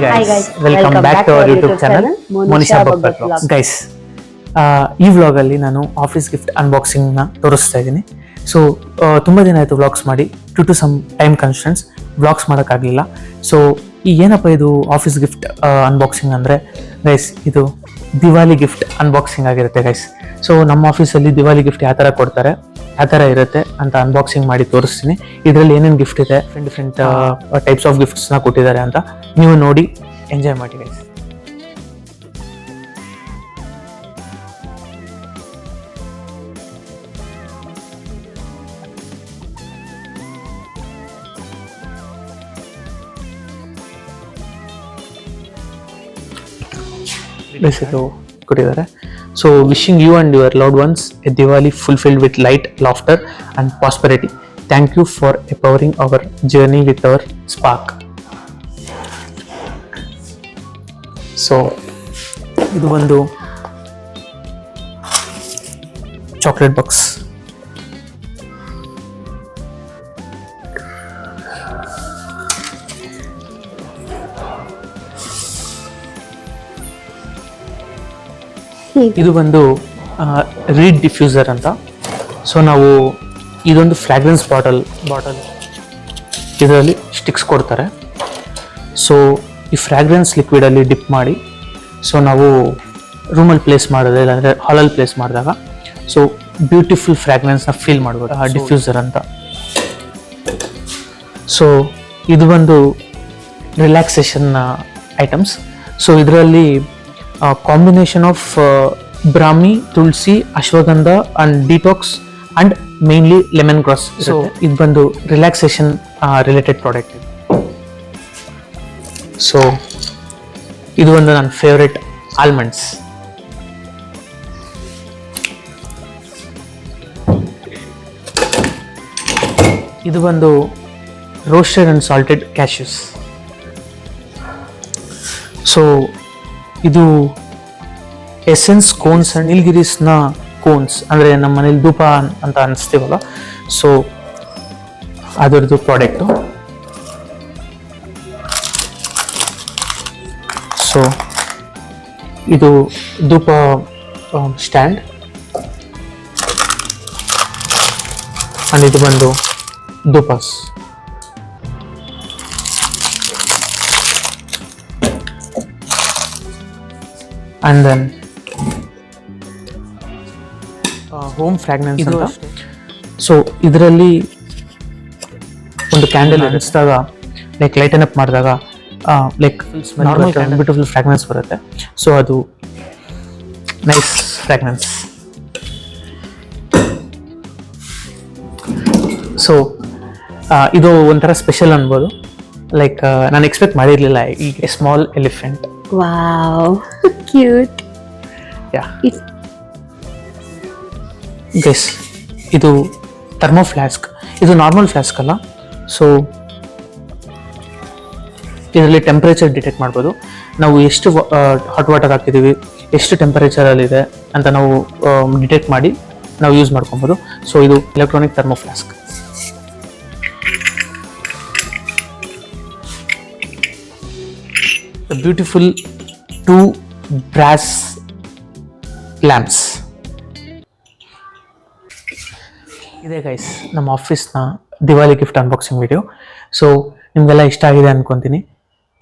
guys, welcome back to our YouTube channel Monisha Bhagwat Vlogs. Guys, ಈ vlog ಅಲ್ಲಿ ನಾನು office gift unboxing ನ ತೋರಿಸ್ತಾ ಇದ್ದೀನಿ. ಸೊ ತುಂಬಾ ದಿನ ಆಯ್ತು ವ್ಲಾಗ್ಸ್ ಮಾಡಿ, to some time constraints vlogs ಮಾಡೋಕ್ಕಾಗಲಿಲ್ಲ. ಸೊ ಈ ಏನಪ್ಪ ಇದು ಆಫೀಸ್ ಗಿಫ್ಟ್ ಅನ್ಬಾಕ್ಸಿಂಗ್ ಅಂದರೆ ಗೈಸ್, ಇದು ದಿವಾಲಿ ಗಿಫ್ಟ್ ಅನ್ಬಾಕ್ಸಿಂಗ್ ಆಗಿರುತ್ತೆ ಗೈಸ್. ಸೊ ನಮ್ಮ ಆಫೀಸಲ್ಲಿ ದಿವಾಲಿ ಗಿಫ್ಟ್ ಯಾವ ಥರ ಕೊಡ್ತಾರೆ, ಯಾವ ಥರ ಇರುತ್ತೆ ಅಂತ ಅನ್ಬಾಕ್ಸಿಂಗ್ ಮಾಡಿ ತೋರಿಸ್ತೀನಿ. ಇದರಲ್ಲಿ ಏನೇನು ಗಿಫ್ಟ್ ಇದೆ, ಡಿಫ್ರೆಂಟ್ ಟೈಪ್ಸ್ ಆಫ್ ಗಿಫ್ಟ್ಸ್ನ ಕೊಟ್ಟಿದ್ದಾರೆ ಅಂತ ನೀವು ನೋಡಿ ಎಂಜಾಯ್ ಮಾಡಿ ಗೈಸ್. ಇದು ಕೊಟ್ಟಿದ್ದಾರೆ. So wishing you and your loved ones a Diwali fulfilled with light, laughter and prosperity. Thank you for empowering our journey with our spark. So ಇದು ಒಂದು ಚಾಕ್ಲೇಟ್ ಬಾಕ್ಸ್. ಇದು ಒಂದು ರೀಡ್ ಡಿಫ್ಯೂಸರ್ ಅಂತ. ಸೊ ನಾವು ಇದೊಂದು ಫ್ರಾಗ್ರೆನ್ಸ್ ಬಾಟಲ್ ಇದರಲ್ಲಿ sticks ಕೊಡ್ತಾರೆ. So ಈ ಫ್ರಾಗ್ರೆನ್ಸ್ ಲಿಕ್ವಿಡಲ್ಲಿ ಡಿಪ್ ಮಾಡಿ, ಸೊ ನಾವು ರೂಮಲ್ಲಿ ಪ್ಲೇಸ್ ಮಾಡೋದು ಇಲ್ಲಾಂದರೆ ಹಾಲಲ್ಲಿ ಪ್ಲೇಸ್ ಮಾಡಿದಾಗ ಸೊ ಬ್ಯೂಟಿಫುಲ್ ಫ್ರಾಗ್ರೆನ್ಸ್ನ ಫೀಲ್ ಮಾಡ್ಬೋದು. ಡಿಫ್ಯೂಸರ್ ಅಂತ. ಸೊ ಇದು ಒಂದು ರಿಲ್ಯಾಕ್ಸೇಷನ್ ಐಟಮ್ಸ್. ಸೊ ಇದರಲ್ಲಿ combination of brahmi, tulsi, ashwagandha and detox and mainly lemon grass. So ಇದು ಬಂದು ರಿಲ್ಯಾಕ್ಸೇಷನ್ ರಿಲೇಟೆಡ್ ಪ್ರಾಡಕ್ಟ್. ಸೊ ಇದು ಒಂದು ನನ್ನ ಫೇವ್ರೆಟ್ ಆಲ್ಮಂಡ್ಸ್. ಇದು ಒಂದು roasted and salted cashews. So ಇದು ಎಸೆನ್ಸ್ ಕೋನ್ಸ್ ಅಂಡ್ ನೀಲ್ಗಿರೀಸ್ನ ಕೋನ್ಸ್, ಅಂದರೆ ನಮ್ಮ ಮನೇಲಿ ಧೂಪ ಅಂತ ಅನಿಸ್ತೀವಲ್ಲ, ಸೊ ಅದರದ್ದು ಪ್ರಾಡಕ್ಟು. ಸೊ ಇದು ಧೂಪ ಸ್ಟ್ಯಾಂಡ್ ಅಂಡ್ ಇದು ಬಂದು ಧೂಪಾಸ್. ಅಂಡ್ ದೆನ್ ಹೋಮ್ ಫ್ರಾಗ್ರೆನ್ಸ್ ಅಂತ. ಸೊ ಇದರಲ್ಲಿ ಒಂದು ಕ್ಯಾಂಡಲ್ ಹಚ್ಚಿದಾಗ, ಲೈಕ್ ಲೈಟನ್ ಅಪ್ ಮಾಡಿದಾಗ ಲೈಕ್ ನಾರ್ಮಲ್ ಬ್ಯೂಟಿಫುಲ್ ಫ್ರಾಗ್ರೆನ್ಸ್ ಬರುತ್ತೆ. ಸೊ ಅದು ನೈಸ್ ಫ್ರಾಗ್ರೆನ್ಸ್. ಸೊ ಇದು ಒಂಥರ ಸ್ಪೆಷಲ್ ಅನ್ಬೋದು. ಲೈಕ್ ನಾನು ಎಕ್ಸ್ಪೆಕ್ಟ್ ಮಾಡಿರಲಿಲ್ಲ ಈ small elephant. Wow, cute. Yeah. Guys, ಇದು ಥರ್ಮೋ ಫ್ಲಾಸ್ಕ್. ಇದು ನಾರ್ಮಲ್ ಫ್ಲಾಸ್ಕ್ ಅಲ್ಲ. ಸೊ ಇದರಲ್ಲಿ ಟೆಂಪರೇಚರ್ ಡಿಟೆಕ್ಟ್ ಮಾಡ್ಬೋದು. ನಾವು ಎಷ್ಟು ಹಾಟ್ ವಾಟರ್ ಹಾಕಿದ್ದೀವಿ, ಎಷ್ಟು ಟೆಂಪರೇಚರಲ್ಲಿದೆ ಅಂತ ನಾವು ಡಿಟೆಕ್ಟ್ ಮಾಡಿ ನಾವು ಯೂಸ್ ಮಾಡ್ಕೊಬೋದು. ಸೊ ಇದು electronic thermo flask. The beautiful 2 brass lamps. ಇದೆ ಗೈಸ್ ನಮ್ಮ ಆಫೀಸ್ನ Diwali gift unboxing video. So ನಿಮಗೆಲ್ಲ ಇಷ್ಟ ಆಗಿದೆ ಅನ್ಕೊತೀನಿ.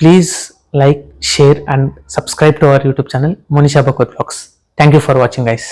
Please like, share and subscribe to our YouTube channel Monisha Bhagwat Vlogs. Thank you for watching guys.